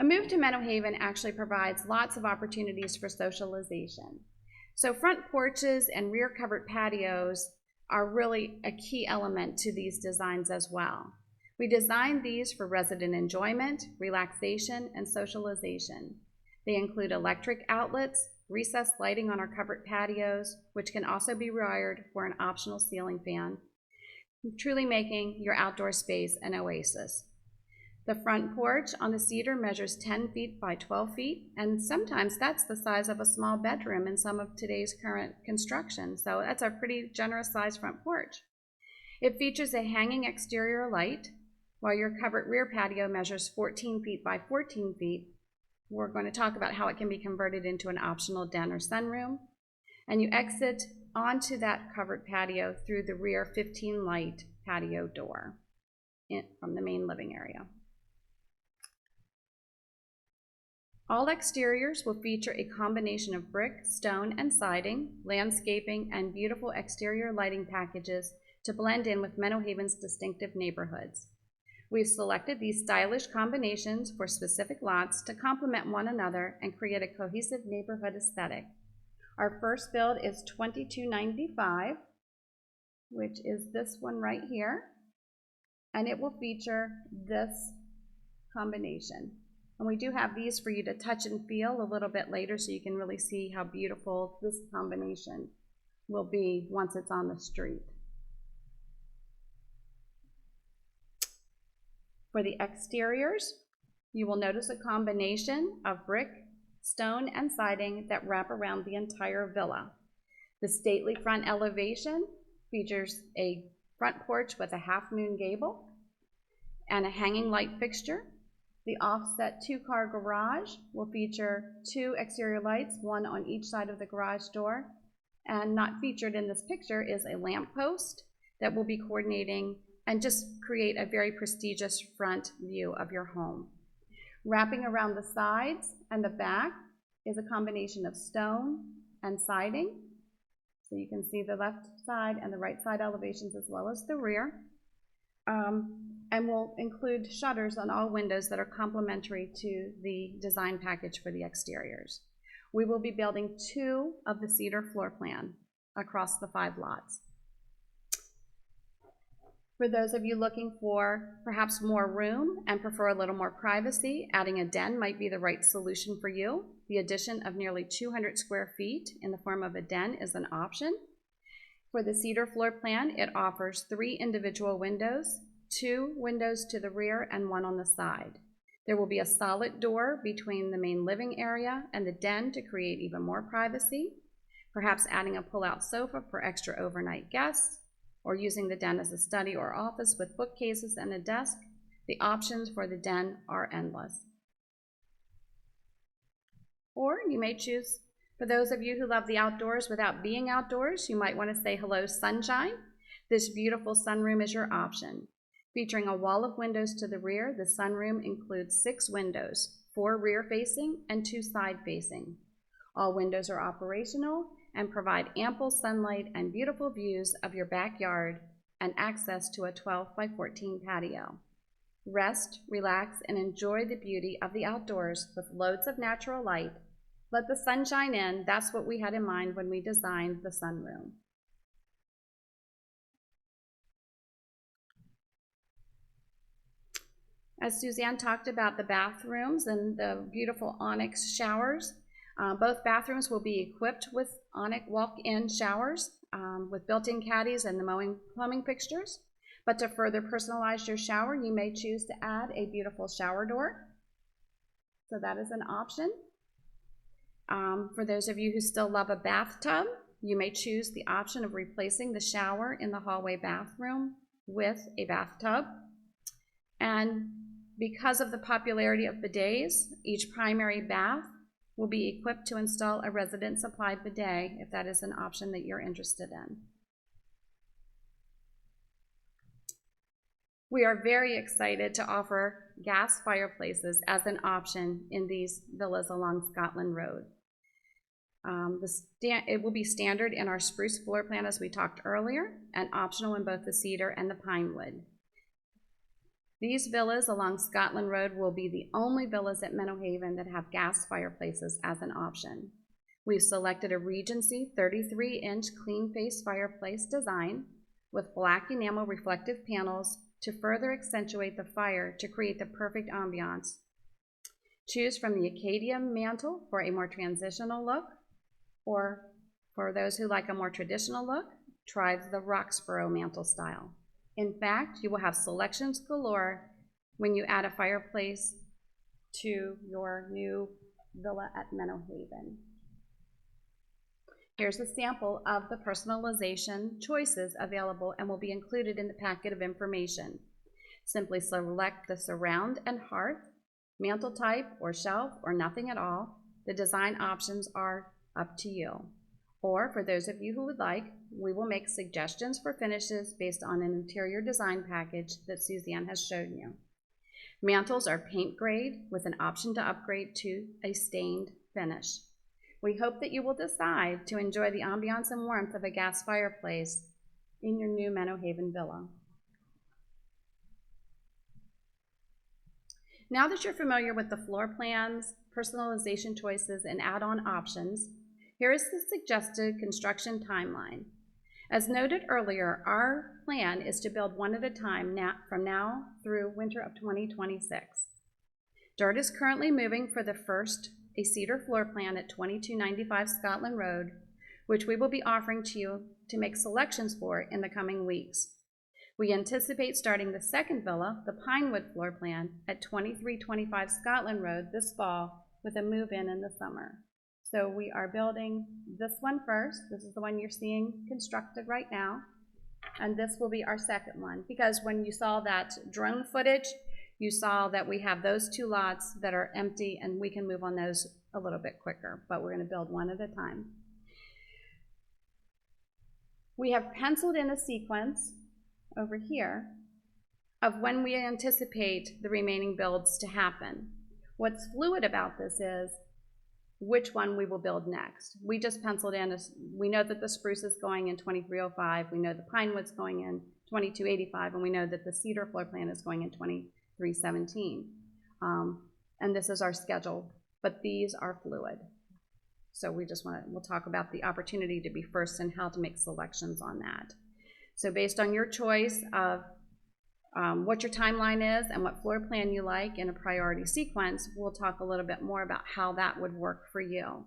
A move to Menno Haven actually provides lots of opportunities for socialization. So front porches and rear covered patios are really a key element to these designs as well. We designed these for resident enjoyment, relaxation, and socialization. They include electric outlets, recessed lighting on our covered patios, which can also be wired for an optional ceiling fan, truly making your outdoor space an oasis. The front porch on the cedar measures 10 feet by 12 feet, and sometimes that's the size of a small bedroom in some of today's current construction, so that's a pretty generous sized front porch. It features a hanging exterior light, while your covered rear patio measures 14 feet by 14 feet. We're going to talk about how it can be converted into an optional den or sunroom. And you exit onto that covered patio through the rear 15 light patio door from the main living area. All exteriors will feature a combination of brick, stone, and siding, landscaping, and beautiful exterior lighting packages to blend in with Menno Haven's distinctive neighborhoods. We've selected these stylish combinations for specific lots to complement one another and create a cohesive neighborhood aesthetic. Our first build is 2295, which is this one right here, and it will feature this combination. And we do have these for you to touch and feel a little bit later so you can really see how beautiful this combination will be once it's on the street. For the exteriors, you will notice a combination of brick, stone, and siding that wrap around the entire villa. The stately front elevation features a front porch with a half-moon gable and a hanging light fixture. The offset 2-car garage will feature 2 exterior lights, 1 on each side of the garage door. And not featured in this picture is a lamp post that will be coordinating and just create a very prestigious front view of your home. Wrapping around the sides and the back is a combination of stone and siding. So you can see the left side and the right side elevations as well as the rear. And we'll include shutters on all windows that are complementary to the design package for the exteriors. We will be building 2 of the cedar floor plan across the 5 lots. For those of you looking for perhaps more room and prefer a little more privacy, adding a den might be the right solution for you. The addition of nearly 200 square feet in the form of a den is an option. For the cedar floor plan, it offers 3 individual windows, 2 windows to the rear and 1 on the side. There will be a solid door between the main living area and the den to create even more privacy, perhaps adding a pull-out sofa for extra overnight guests, or using the den as a study or office with bookcases and a desk. The options for the den are endless. Or you may choose, for those of you who love the outdoors without being outdoors, you might want to say hello sunshine. This beautiful sunroom is your option. Featuring a wall of windows to the rear, the sunroom includes 6 windows, 4 rear facing and 2 side facing. All windows are operational and provide ample sunlight and beautiful views of your backyard and access to a 12 by 14 patio. Rest, relax, and enjoy the beauty of the outdoors with loads of natural light. Let the sun shine in. That's what we had in mind when we designed the sunroom. As Suzanne talked about the bathrooms and the beautiful onyx showers, both bathrooms will be equipped with onyx walk-in showers with built-in caddies and the plumbing fixtures. But to further personalize your shower, you may choose to add a beautiful shower door. So that is an option. For those of you who still love a bathtub, you may choose the option of replacing the shower in the hallway bathroom with a bathtub. And because of the popularity of bidets, each primary bath will be equipped to install a resident-supplied bidet if that is an option that you're interested in. We are very excited to offer gas fireplaces as an option in these villas along Scotland Road. It will be standard in our spruce floor plan as we talked earlier, and optional in both the cedar and the pine wood. These villas along Scotland Road will be the only villas at Menno Haven that have gas fireplaces as an option. We've selected a Regency 33-inch clean face fireplace design with black enamel reflective panels to further accentuate the fire to create the perfect ambiance. Choose from the Acadia mantle for a more transitional look, or for those who like a more traditional look, try the Roxborough mantle style. In fact, you will have selections galore when you add a fireplace to your new villa at Menno Haven. Here's a sample of the personalization choices available and will be included in the packet of information. Simply select the surround and hearth, mantle type or shelf or nothing at all. The design options are up to you. Or for those of you who would like, we will make suggestions for finishes based on an interior design package that Suzanne has shown you. Mantles are paint grade with an option to upgrade to a stained finish. We hope that you will decide to enjoy the ambiance and warmth of a gas fireplace in your new Menno Haven villa. Now that you're familiar with the floor plans, personalization choices, and add-on options, here is the suggested construction timeline. As noted earlier, our plan is to build one at a time from now through winter of 2026. Dirt is currently moving for the first, a cedar floor plan at 2295 Scotland Road, which we will be offering to you to make selections for in the coming weeks. We anticipate starting the second villa, the Pinewood floor plan, at 2325 Scotland Road this fall with a move-in the summer. So we are building this one first. This is the one you're seeing constructed right now. And this will be our second one, because when you saw that drone footage, you saw that we have those two lots that are empty and we can move on those a little bit quicker, but we're going to build one at a time. We have penciled in a sequence over here of when we anticipate the remaining builds to happen. What's fluid about this is which one we will build next. We just penciled in, we know that the spruce is going in 2305, we know the pinewood's going in 2285, and we know that the cedar floor plan is going in 2317. And this is our schedule, but these are fluid. So we'll talk about the opportunity to be first and how to make selections on that. So based on your choice of what your timeline is and what floor plan you like in a priority sequence, we'll talk a little bit more about how that would work for you.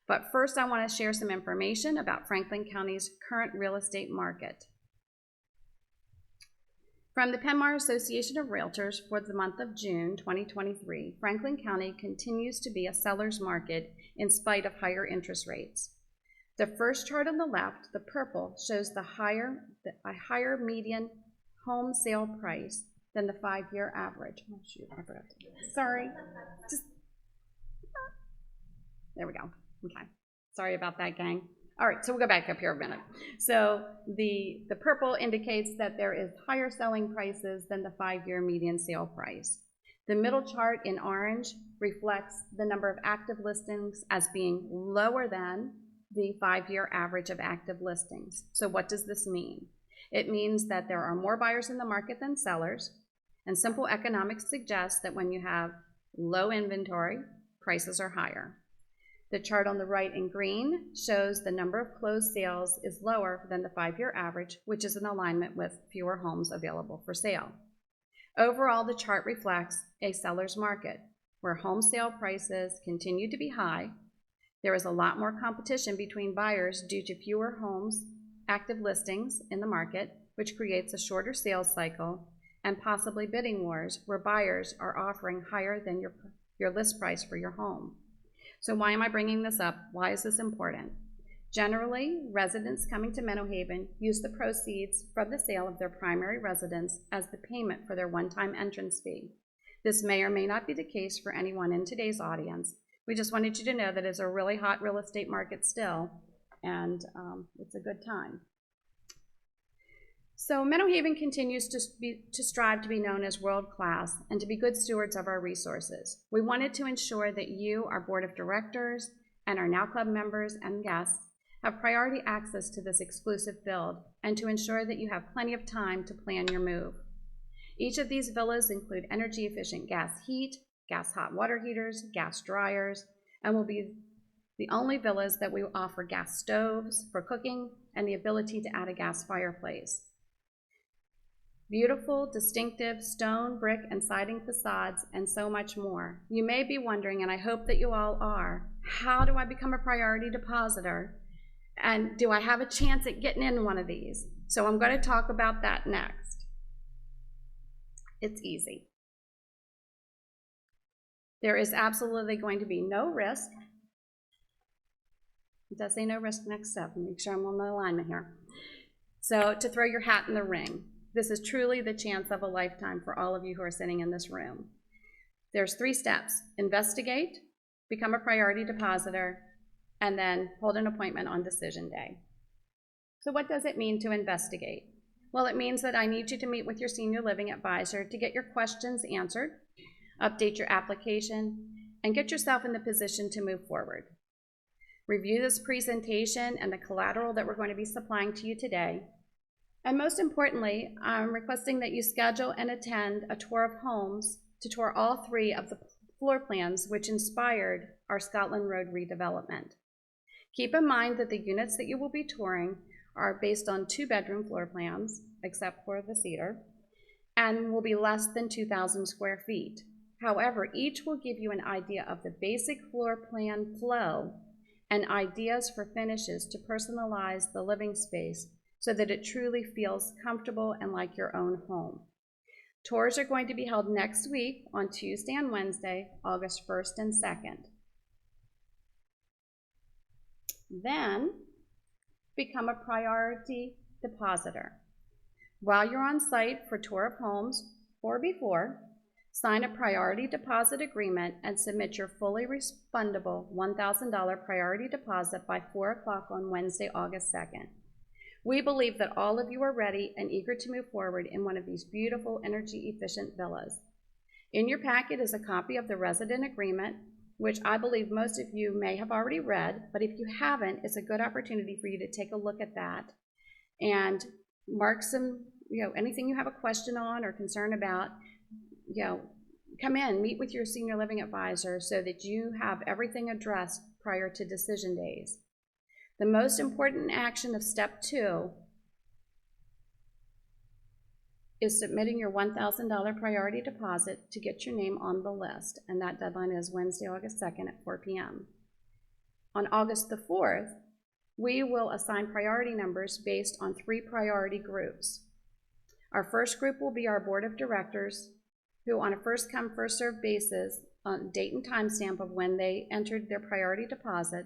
But first, I want to share some information about Franklin County's current real estate market. From the Penmar Association of Realtors for the month of June 2023, Franklin County continues to be a seller's market in spite of higher interest rates. The first chart on the left, the purple, shows a higher median home sale price than the 5-year average. Oh shoot, I forgot to do it. Sorry. There we go. Okay. Sorry about that, gang. All right, so we'll go back up here a minute. So the purple indicates that there is higher selling prices than the 5-year median sale price. The middle chart in orange reflects the number of active listings as being lower than the 5-year average of active listings. So what does this mean? It means that there are more buyers in the market than sellers, and simple economics suggests that when you have low inventory, prices are higher. The chart on the right in green shows the number of closed sales is lower than the 5-year average, which is in alignment with fewer homes available for sale. Overall, the chart reflects a seller's market where home sale prices continue to be high. There is a lot more competition between buyers due to fewer homes, active listings in the market, which creates a shorter sales cycle, and possibly bidding wars where buyers are offering higher than your list price for your home. So why am I bringing this up? Why is this important? Generally, residents coming to Menno Haven use the proceeds from the sale of their primary residence as the payment for their one-time entrance fee. This may or may not be the case for anyone in today's audience. We just wanted you to know that it's a really hot real estate market still, and it's a good time. So Menno Haven continues to strive to be known as world-class and to be good stewards of our resources. We wanted to ensure that you, our board of directors, and our Now Club members and guests have priority access to this exclusive build, and to ensure that you have plenty of time to plan your move. Each of these villas include energy-efficient gas heat, gas hot water heaters, gas dryers, and will be the only villas that we offer gas stoves for cooking and the ability to add a gas fireplace. Beautiful, distinctive stone, brick, and siding facades, and so much more. You may be wondering, and I hope that you all are, how do I become a priority depositor? And do I have a chance at getting in one of these? So I'm going to talk about that next. It's easy. There is absolutely going to be no risk. It does say no risk next step. Make sure I'm on the alignment here. So to throw your hat in the ring. This is truly the chance of a lifetime for all of you who are sitting in this room. There's 3 steps: investigate, become a priority depositor, and then hold an appointment on decision day. So what does it mean to investigate? Well, it means that I need you to meet with your senior living advisor to get your questions answered, update your application, and get yourself in the position to move forward. Review this presentation and the collateral that we're going to be supplying to you today. And most importantly, I'm requesting that you schedule and attend a tour of homes to tour all 3 of the floor plans which inspired our Scotland Road redevelopment. Keep in mind that the units that you will be touring are based on 2-bedroom floor plans, except for the cedar, and will be less than 2,000 square feet. However, each will give you an idea of the basic floor plan flow and ideas for finishes to personalize the living space so that it truly feels comfortable and like your own home. Tours are going to be held next week on Tuesday and Wednesday, August 1st and 2nd. Then, become a priority depositor. While you're on site for tour of homes or before, sign a priority deposit agreement and submit your fully refundable $1,000 priority deposit by 4 o'clock on Wednesday, August 2nd. We believe that all of you are ready and eager to move forward in one of these beautiful energy-efficient villas. In your packet is a copy of the resident agreement, which I believe most of you may have already read, but if you haven't, it's a good opportunity for you to take a look at that and mark some, anything you have a question on or concern about, come in, meet with your senior living advisor so that you have everything addressed prior to decision days. The most important action of step 2 is submitting your $1,000 priority deposit to get your name on the list, and that deadline is Wednesday, August 2nd at 4 p.m. On August the 4th, we will assign priority numbers based on 3 priority groups. Our first group will be our board of directors, who on a first-come, first-served basis, on date and timestamp of when they entered their priority deposit,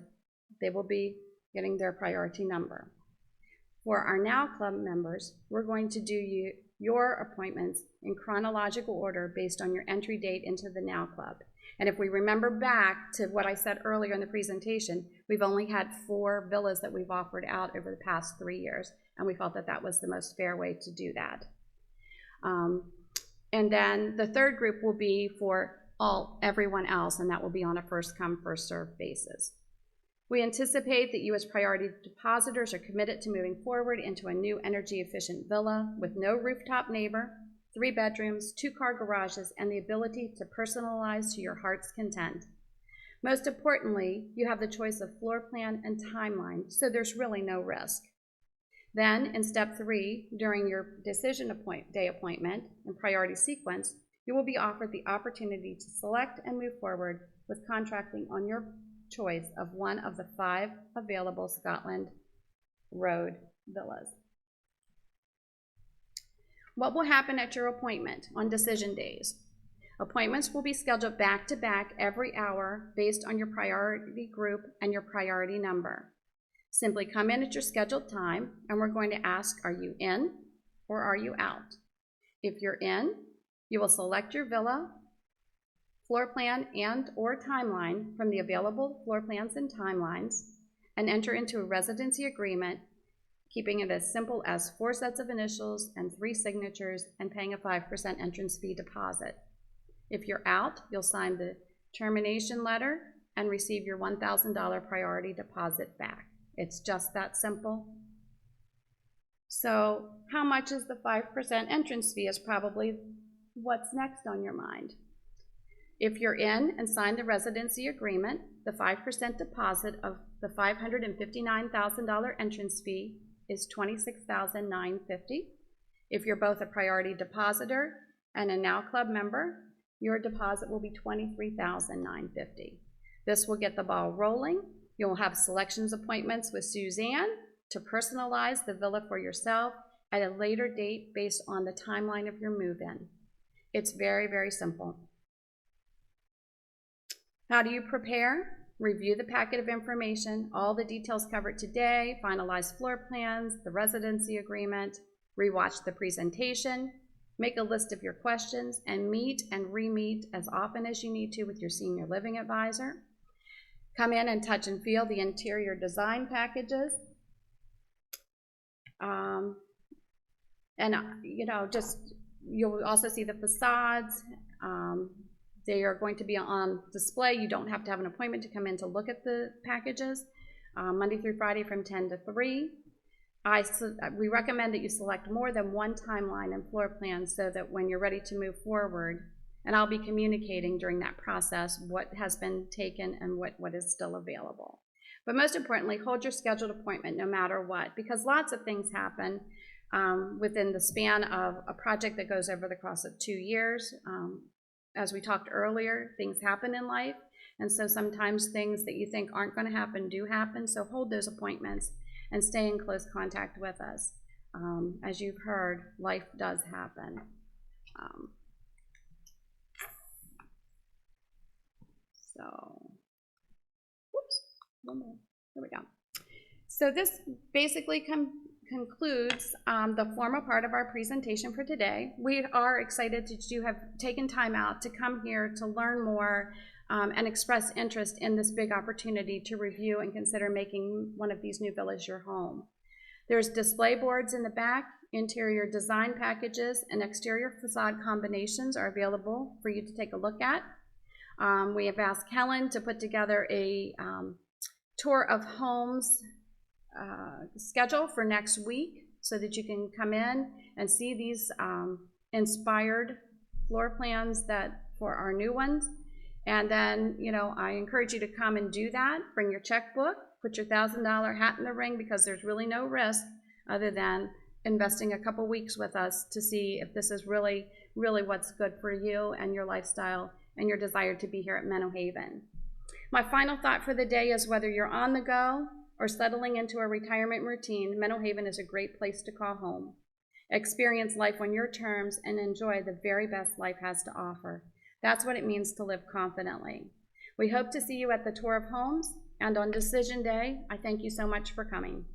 they will be getting their priority number. For our Now Club members, we're going to do your appointments in chronological order based on your entry date into the Now Club. And if we remember back to what I said earlier in the presentation, we've only had 4 villas that we've offered out over the past 3 years, and we felt that that was the most fair way to do that. And then the third group will be for everyone else, and that will be on a first-come, first-served basis. We anticipate that you as priority depositors are committed to moving forward into a new energy-efficient villa with no rooftop neighbor, 3 bedrooms, 2-car garages, and the ability to personalize to your heart's content. Most importantly, you have the choice of floor plan and timeline, so there's really no risk. Then, in step 3, during your decision day appointment and priority sequence, you will be offered the opportunity to select and move forward with contracting on your choice of one of the 5 available Scotland Road villas. What will happen at your appointment on decision days? Appointments will be scheduled back-to-back every hour based on your priority group and your priority number. Simply come in at your scheduled time, and we're going to ask, are you in or are you out? If you're in, you will select your villa, floor plan, and or timeline from the available floor plans and timelines, and enter into a residency agreement, keeping it as simple as 4 sets of initials and 3 signatures, and paying a 5% entrance fee deposit. If you're out, you'll sign the termination letter and receive your $1,000 priority deposit back. It's just that simple. So how much is the 5% entrance fee is probably what's next on your mind. If you're in and sign the residency agreement, the 5% deposit of the $559,000 entrance fee is $26,950. If you're both a priority depositor and a Now Club member, your deposit will be $23,950. This will get the ball rolling. You'll have selections appointments with Suzanne to personalize the villa for yourself at a later date based on the timeline of your move-in. It's very, very simple. How do you prepare? Review the packet of information, all the details covered today, finalize floor plans, the residency agreement, rewatch the presentation, make a list of your questions, and meet and re-meet as often as you need to with your senior living advisor. Come in and touch and feel the interior design packages. You'll also see the facades. They are going to be on display. You don't have to have an appointment to come in to look at the packages, Monday through Friday from 10 to 3. We recommend that you select more than one timeline and floor plan so that when you're ready to move forward, and I'll be communicating during that process what has been taken and what is still available. But most importantly, hold your scheduled appointment no matter what, because lots of things happen within the span of a project that goes over the course of 2 years. As we talked earlier, things happen in life, and so sometimes things that you think aren't going to happen do happen, so hold those appointments and stay in close contact with us. As you've heard, life does happen. There we go. So this basically concludes the formal part of our presentation for today. We are excited to have taken time out to come here to learn more and express interest in this big opportunity to review and consider making one of these new villas your home. There's display boards in the back, interior design packages, and exterior facade combinations are available for you to take a look at. We have asked Helen to put together a tour of homes schedule for next week so that you can come in and see these inspired floor plans for our new ones. And then, I encourage you to come and do that. Bring your checkbook, put your $1,000 hat in the ring, because there's really no risk other than investing a couple weeks with us to see if this is really, really what's good for you and your lifestyle and your desire to be here at Menno Haven. My final thought for the day is whether you're on the go or settling into a retirement routine, Menno Haven is a great place to call home. Experience life on your terms and enjoy the very best life has to offer. That's what it means to live confidently. We hope to see you at the tour of homes, and on decision day, I thank you so much for coming.